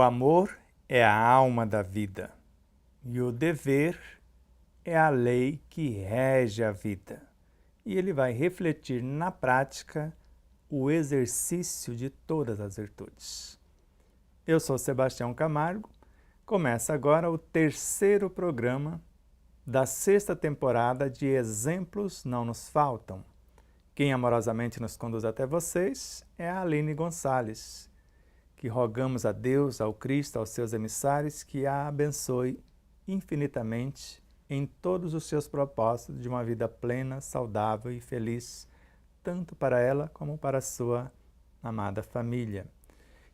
amor é a alma da vida e o dever é a lei que rege a vida. E ele vai refletir na prática o exercício de todas as virtudes. Eu sou Sebastião Camargo. Começa agora o terceiro programa da sexta temporada de Exemplos Não Nos Faltam. Quem amorosamente nos conduz até vocês é a Aline Gonçalves, que rogamos a Deus, ao Cristo, aos seus emissários, que a abençoe infinitamente em todos os seus propósitos de uma vida plena, saudável e feliz, tanto para ela como para a sua amada família.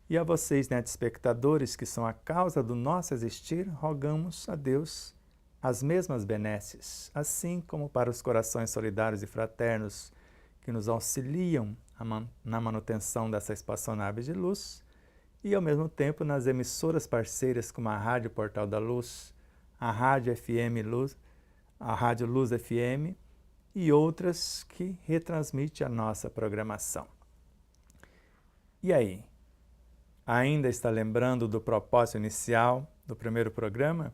E a vocês, espectadores, que são a causa do nosso existir, rogamos a Deus as mesmas benesses, assim como para os corações solidários e fraternos que nos auxiliam na manutenção dessa espaçonave de luz e, ao mesmo tempo, nas emissoras parceiras como a Rádio Portal da Luz, a Rádio FM Luz, a Rádio Luz FM e outras que retransmitem a nossa programação. E aí? Ainda está lembrando do propósito inicial do primeiro programa,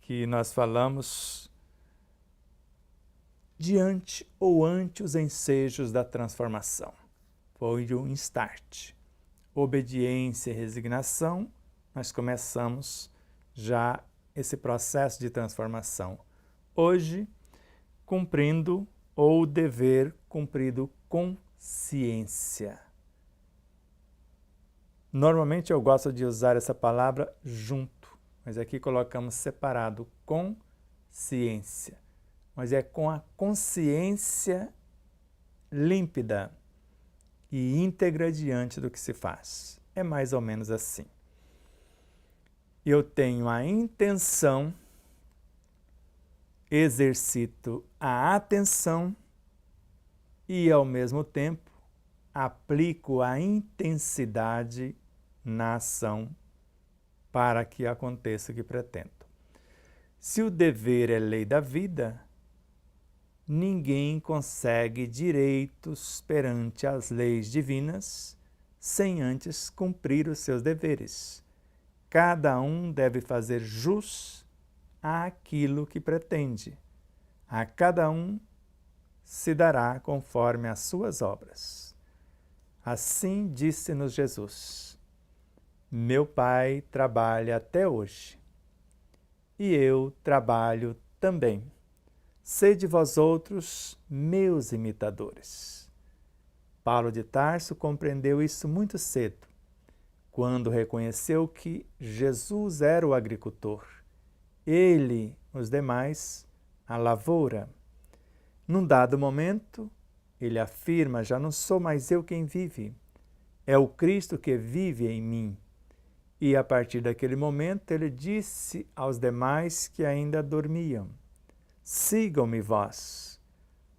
que nós falamos diante ou ante os ensejos da transformação. Foi um start. Obediência e resignação, nós começamos já esse processo de transformação. Hoje, cumprindo ou dever cumprido com ciência. Normalmente eu gosto de usar essa palavra junto, mas aqui colocamos separado, com ciência. Mas é com a consciência límpida e íntegra diante do que se faz. É mais ou menos assim. Eu tenho a intenção, exercito a atenção e, ao mesmo tempo, aplico a intensidade na ação para que aconteça o que pretendo. Se o dever é lei da vida, ninguém consegue direitos perante as leis divinas sem antes cumprir os seus deveres. Cada um deve fazer jus àquilo que pretende. A cada um se dará conforme as suas obras. Assim disse-nos Jesus: meu Pai trabalha até hoje, e eu trabalho também. Sede vós outros meus imitadores. Paulo de Tarso compreendeu isso muito cedo, quando reconheceu que Jesus era o agricultor, ele, os demais, a lavoura. Num dado momento, ele afirma: já não sou mais eu quem vive, é o Cristo que vive em mim. E a partir daquele momento ele disse aos demais que ainda dormiam: sigam-me vós,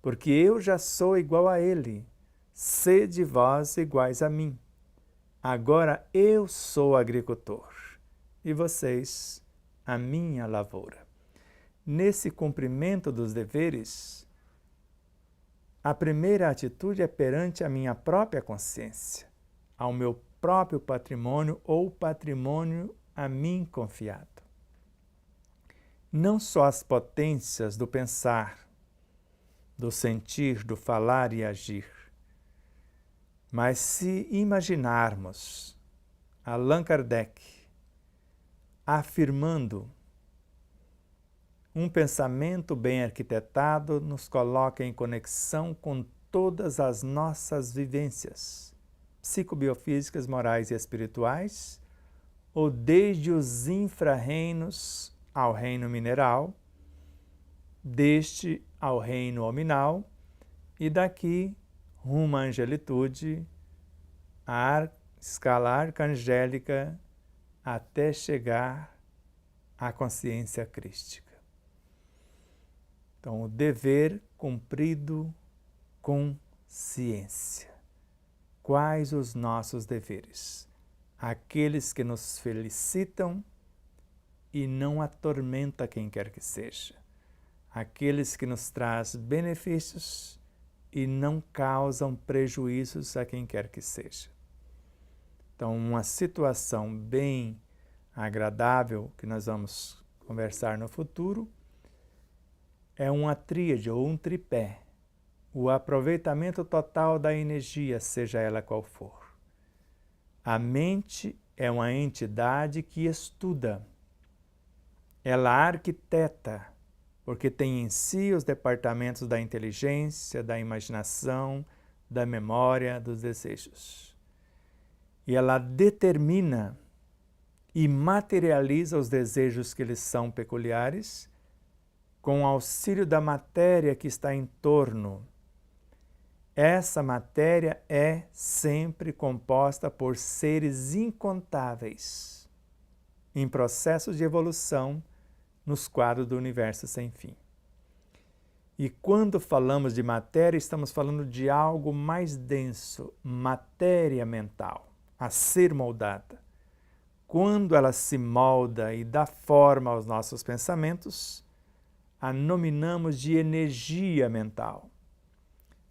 porque eu já sou igual a ele, sede vós iguais a mim. Agora eu sou agricultor, e vocês a minha lavoura. Nesse cumprimento dos deveres, a primeira atitude é perante a minha própria consciência, ao meu próprio patrimônio ou patrimônio a mim confiado. Não só as potências do pensar, do sentir, do falar e agir, mas se imaginarmos Allan Kardec afirmando um pensamento bem arquitetado nos coloca em conexão com todas as nossas vivências psicobiofísicas, morais e espirituais, ou desde os infra-reinos ao reino mineral, deste ao reino hominal, e daqui rumo à angelitude, à escala arcangélica, até chegar à consciência crística. Então, o dever cumprido com ciência. Quais os nossos deveres? Aqueles que nos felicitam e não atormenta quem quer que seja. Aqueles que nos traz benefícios e não causam prejuízos a quem quer que seja. Então, uma situação bem agradável, que nós vamos conversar no futuro, é uma tríade ou um tripé. O aproveitamento total da energia, seja ela qual for. A mente é uma entidade que estuda. Ela arquiteta, porque tem em si os departamentos da inteligência, da imaginação, da memória, dos desejos. E ela determina e materializa os desejos que lhes são peculiares com o auxílio da matéria que está em torno. Essa matéria é sempre composta por seres incontáveis, em processos de evolução nos quadros do universo sem fim. E quando falamos de matéria, estamos falando de algo mais denso, matéria mental, a ser moldada. Quando ela se molda e dá forma aos nossos pensamentos, a nominamos de energia mental.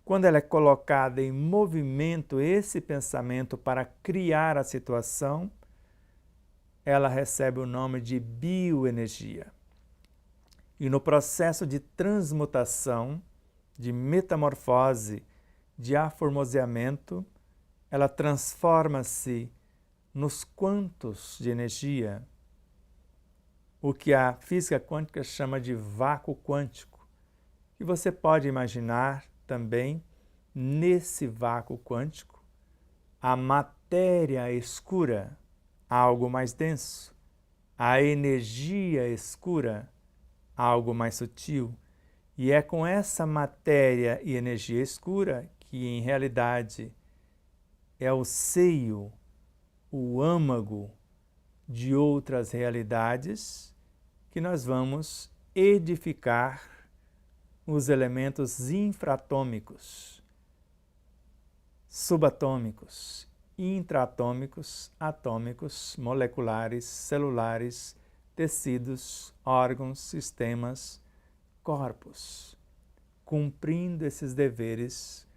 Quando ela é colocada em movimento, esse pensamento para criar a situação, ela recebe o nome de bioenergia. E no processo de transmutação, de metamorfose, de aformoseamento, ela transforma-se nos quantos de energia, o que a física quântica chama de vácuo quântico, que você pode imaginar também nesse vácuo quântico a matéria escura, algo mais denso, a energia escura, algo mais sutil, e é com essa matéria e energia escura que em realidade é o seio, o âmago de outras realidades que nós vamos edificar os elementos infraatômicos, subatômicos, intraatômicos, atômicos, moleculares, celulares, tecidos, órgãos, sistemas, corpos, cumprindo esses deveres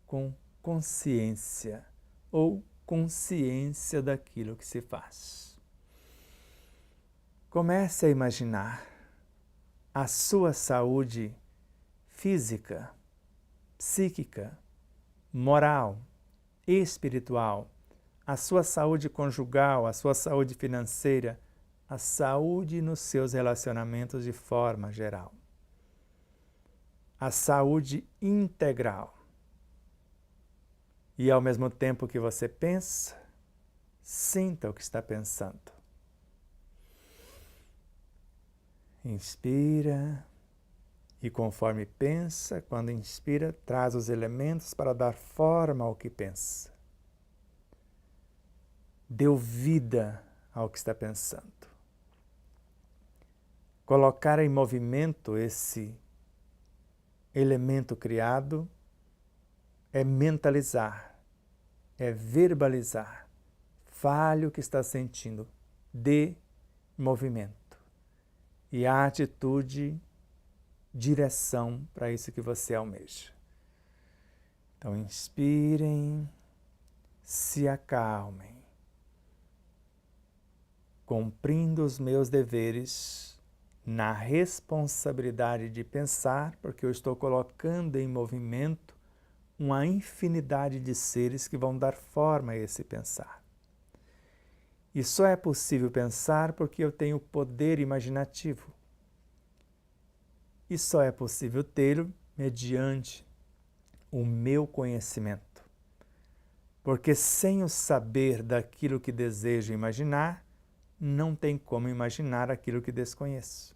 com consciência ou consciência daquilo que se faz. Comece a imaginar a sua saúde física, psíquica, moral, espiritual, a sua saúde conjugal, a sua saúde financeira, a saúde nos seus relacionamentos de forma geral. A saúde integral. E ao mesmo tempo que você pensa, sinta o que está pensando. Inspira. E conforme pensa, quando inspira, traz os elementos para dar forma ao que pensa. Deu vida ao que está pensando. Colocar em movimento esse elemento criado é mentalizar, é verbalizar. Fale o que está sentindo, dê movimento. E a atitude, direção para isso que você almeja. Então, inspirem, se acalmem, cumprindo os meus deveres na responsabilidade de pensar, porque eu estou colocando em movimento uma infinidade de seres que vão dar forma a esse pensar. E só é possível pensar porque eu tenho poder imaginativo. E só é possível tê-lo mediante o meu conhecimento. Porque sem o saber daquilo que desejo imaginar, não tem como imaginar aquilo que desconheço.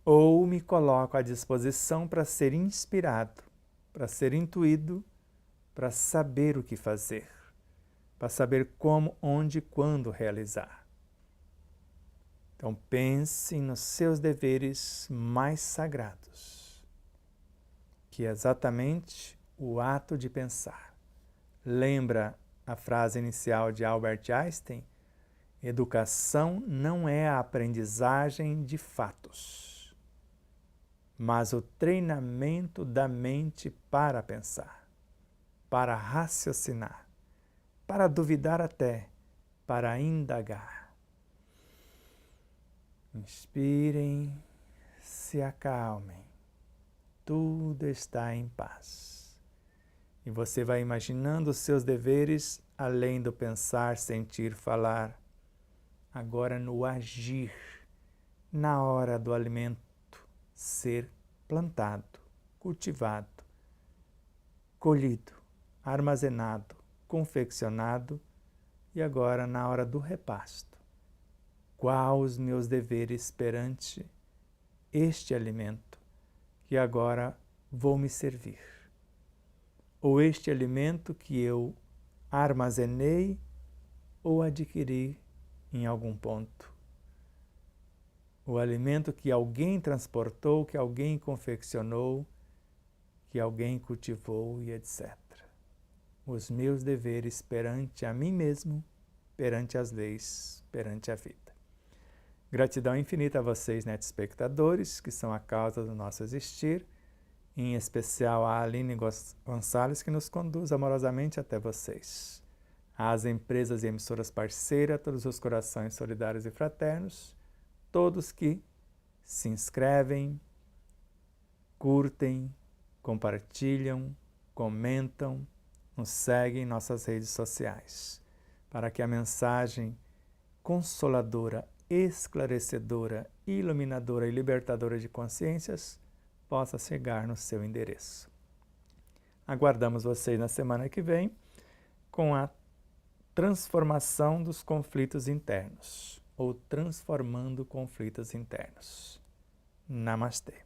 Ou me coloco à disposição para ser inspirado, para ser intuído, para saber o que fazer, para saber como, onde e quando realizar. Então pense nos seus deveres mais sagrados, que é exatamente o ato de pensar. Lembra a frase inicial de Albert Einstein? Educação não é a aprendizagem de fatos, mas o treinamento da mente para pensar, para raciocinar, para duvidar até, para indagar. Inspirem, se acalmem, tudo está em paz. E você vai imaginando os seus deveres além do pensar, sentir, falar, agora no agir, na hora do alimento ser plantado, cultivado, colhido, armazenado, confeccionado e agora na hora do repasto. Quais os meus deveres perante este alimento que agora vou me servir? Ou este alimento que eu armazenei ou adquiri em algum ponto? O alimento que alguém transportou, que alguém confeccionou, que alguém cultivou e etc. Os meus deveres perante a mim mesmo, perante as leis, perante a vida. Gratidão infinita a vocês, netespectadores, que são a causa do nosso existir, em especial a Aline Gonçalves, que nos conduz amorosamente até vocês. Às empresas e emissoras parceiras, todos os corações solidários e fraternos, todos que se inscrevem, curtem, compartilham, comentam, nos seguem em nossas redes sociais, para que a mensagem consoladora, esclarecedora, iluminadora e libertadora de consciências possa chegar no seu endereço. Aguardamos vocês na semana que vem com a transformação dos conflitos internos, ou transformando conflitos internos. Namastê.